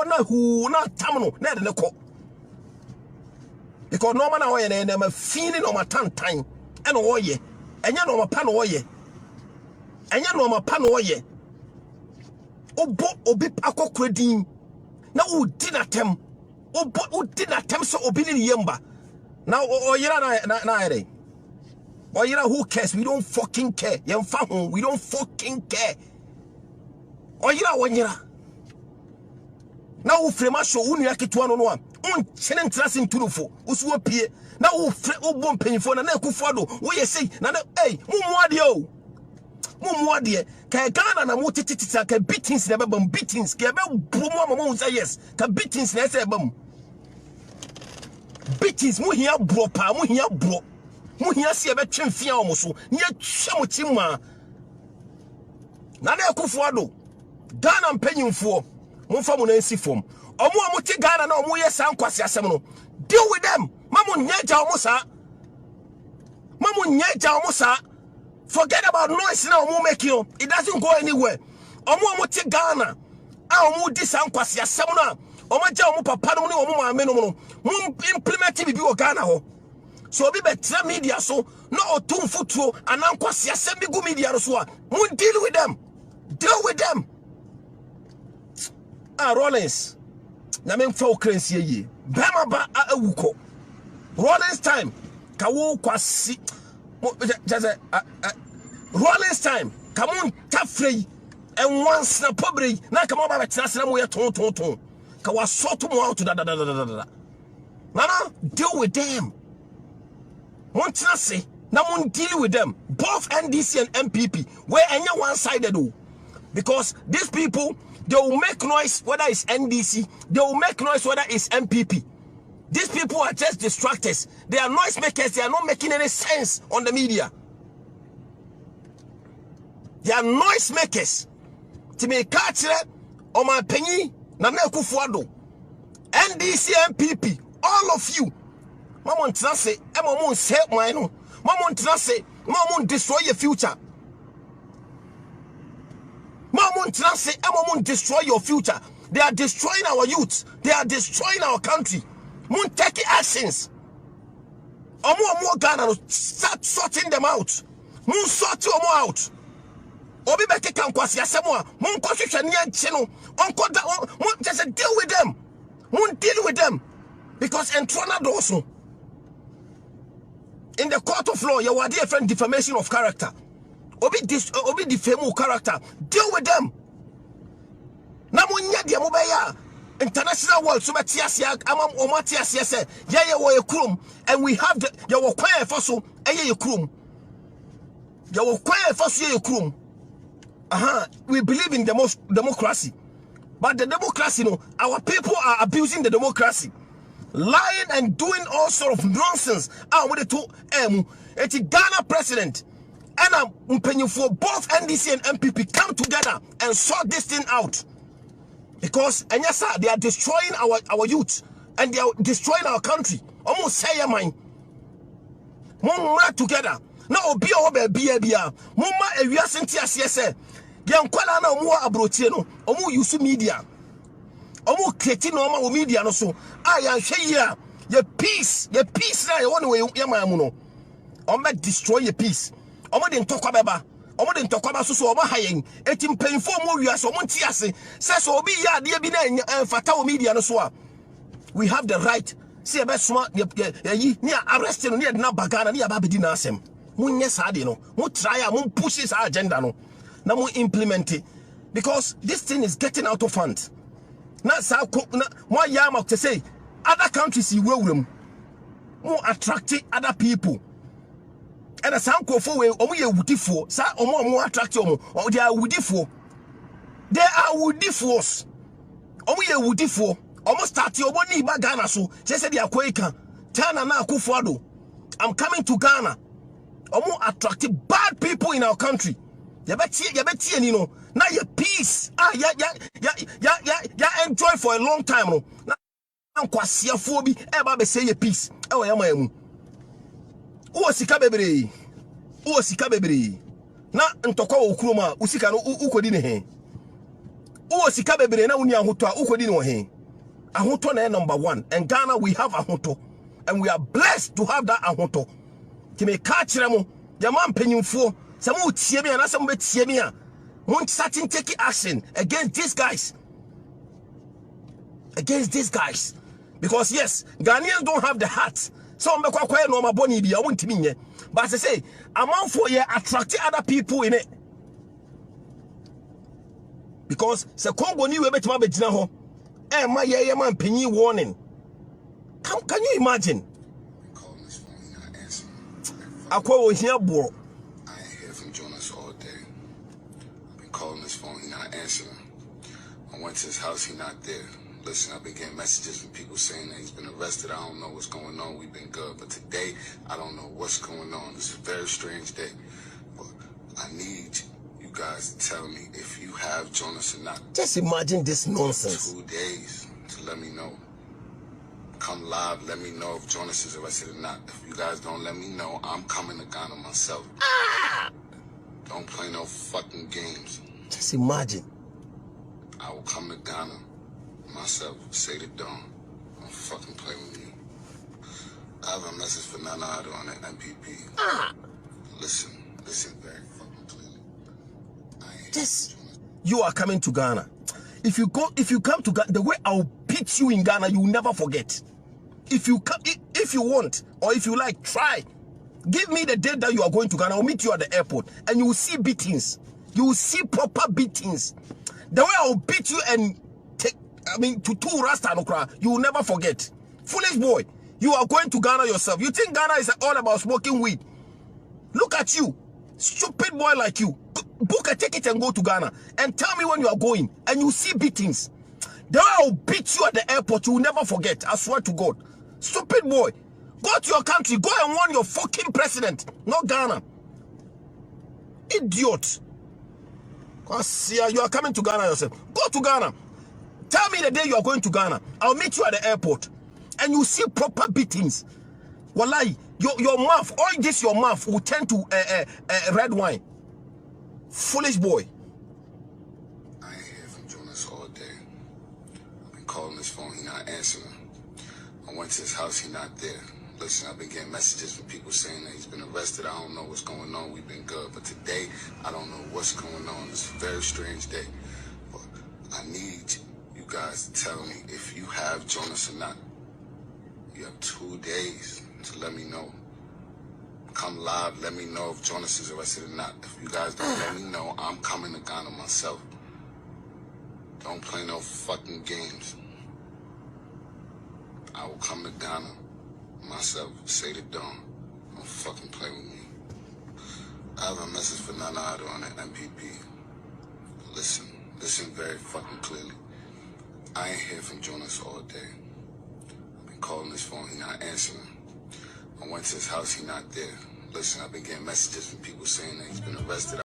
na hu na tamno na de ne ko because no man na oye na ma fini no matantan e no oye enya no mapa no oye enya no mapa no oye obo obi akokora din na udi na tem obo udi na tem so obi ni yemba na oyira na ere oyira who cares, we don't fucking care yemfa ho we don't fucking care oyira wonyira na wo frema show unu yaketua no no a unchene ntrase nturufo usuwo pie na wo bom panyifo na Akufo Addo wo yesi na mumuade o mumuade ka Ghana na mo tititita ka beatings na bebam beatings ka be bromo amamo say yes ka beatings na say bam beatings mo hia bro pa mo hia bro mo hia se be twemfia o mo so ne atwa mo timma na Akufo Addo Ghana mpanyimfo mo fa mo na nsi fom omo amuti Ghana na omo ye san kwase asem no deal with them mamu nyaja omo sa forget about noise na omo make you it doesn't go anywhere omo amuti Ghana a omo di san kwase asem no omo ja omo papa no ne omo maame no mo implement bi wo Ghana ho so obi betra media so no otumfutuo anan kwase asem bi gu media so a mo deal with them Rawlings na men fa okransie yi bema ba awuko Rawlings time ka wo kwasi Rawlings time ka mun tafrei en once na pobre na ka mo ba betena sena mo ye ton ka wa sort mo out da nana deal with them mun tena na mun deal with them both NDC and MPP where enya one sided o because these people they will make noise whether it's NDC, they will make noise whether it's MPP. These people are just distractors. They are noise makers, they are not making any sense on the media. They are noise makers. To me catch on my penny, na Akufo Addo, NDC, MPP, all of you. Mama say, Mama say, Mama say, Mama destroy your future. Mama destroy your future. They are destroying our youth. They are destroying our country. Mun take actions. Omo Ghana start sorting them out. Mun sort them out. Obi beke kan kwasi asemo a mun ko hwehwe ne anche no onko da mun just deal with them. Mun deal with them because entrona doso in the court of law you are different defamation of character. Obi defame character. Deal with them. Na munya dia mo beya international world so betiasia amam omatiasia say ye wo ekrum and we have the ye wo kwan efoso eye ekrum. Ye wo kwan efoso ye ekrum. We believe in democracy. But the democracy no our people are abusing the democracy. Lying and doing all sort of nonsense. With the two eti Ghana president and for both NDC and MPP come together and sort this thing out. Because and yes, sir, they are destroying our youth and they are destroying our country. Almost say mine. Mumma together. Now be Mumma a real sentia CSA. Yankwala na omo abrotie no. Omo use media. Omo create normal media no so. Yanhwe ye peace na ye won we yamamu no. Omo destroy your peace. Omo de ntokwa beba. Omo de ntokwa ba so omo hayen. Eti mpanfo omo wiase omo ntiase. Se so obi ya de bi na fata o media no so a. We have the right. See ebe suma yi ni arrest no ni de na bagana ni aba bedi na asem. Munye sa de no. Mo try a mo push this agenda no. Na mo implement it because this thing is getting out of hand. Na sa na mo ya ma to say other countries you will more attract other people. And a sound for way omo ye wudifo sa omo attract omo they are wudifo. They are wudifos. Omo ye wudifo. Omo start omo ni ba Ghana so. Say they are kweka. Tana na Akufo Addo. I'm coming to Ghana. Omo attract bad people in our country. Ya beti ni no. Na your peace. Ya enjoy for a long time no. Na kwasiafo bi e ba be say your peace. E wo yama emu. Uwo sika bebre. Na ntokwa okuroma usika no ukodi ne he. Uwo sika bebre na uni ahoto a ukodi ne wo he. Ahoto na number 1. And Ghana, we have ahoto. And we are blessed to have that ahoto. To me catch them, the man penny for some would see me and some would see me. Won't certain take action against these guys. Against these guys. Because yes, Ghanaians don't have the heart. Some be quite normal boni be I want to mean. But as I say, amount for you attracting other people in it. Because se Congo ni we betima be gina ho. My yeah man penny warning. Can you imagine? Akwa here bro. I ain't hear from Jonas all day. I've been calling his phone, he not answering. I went to his house, he not there. Listen, I've been getting messages from people saying that he's been arrested. I don't know what's going on. We've been good. But today, I don't know what's going on. This is a very strange day. But I need you guys to tell me if you have Jonas or not. Just imagine this nonsense. 2 days to let me know. Come live, let me know if Jonas is arrested or not. If you guys don't let me know, I'm coming to Ghana myself. Don't play no fucking games. Just imagine. I will come to Ghana myself, say the dawn. Don't fucking play with me. I have a message for Nana Addo on the MPP. Listen very fucking clearly. Just, you are coming to Ghana. If you come to Ghana, the way I'll beat you in Ghana, you will never forget. If you want, or if you like, try. Give me the date that you are going to Ghana. I'll meet you at the airport, and you will see beatings. You will see proper beatings. The way I'll beat you and to 2 Rasta Nokra, you will never forget. Foolish boy, you are going to Ghana yourself. You think Ghana is all about smoking weed? Look at you, stupid boy like you. Book a ticket and go to Ghana, and tell me when you are going, and you see beatings. The way I'll beat you at the airport, you will never forget. I swear to God. Stupid boy, go to your country, go and warn your fucking president, not Ghana. Idiot. You are coming to Ghana yourself. Go to Ghana. Tell me the day you are going to Ghana. I'll meet you at the airport. And you see proper beatings. Wallahi, your mouth, all this your mouth will turn to red wine. Foolish boy. I ain't hear from Jonas all day. I've been calling his phone, he not answering. I went to his house, he not there. Listen, I've been getting messages from people saying that he's been arrested. I don't know what's going on. We've been good. But today, I don't know what's going on. It's a very strange day. But I need you guys to tell me if you have Jonas or not. You have 2 days to let me know. Come live, let me know if Jonas is arrested or not. If you guys don't let me know, I'm coming to Ghana myself. Don't play no fucking games. I will come to Ghana myself, say the dawn. Don't fucking play with me. I have a message for Nana Addo on the MPP. Listen very fucking clearly. I ain't hear from Jonas all day. I've been calling his phone, he not answering. I went to his house, he not there. Listen, I've been getting messages from people saying that he's been arrested.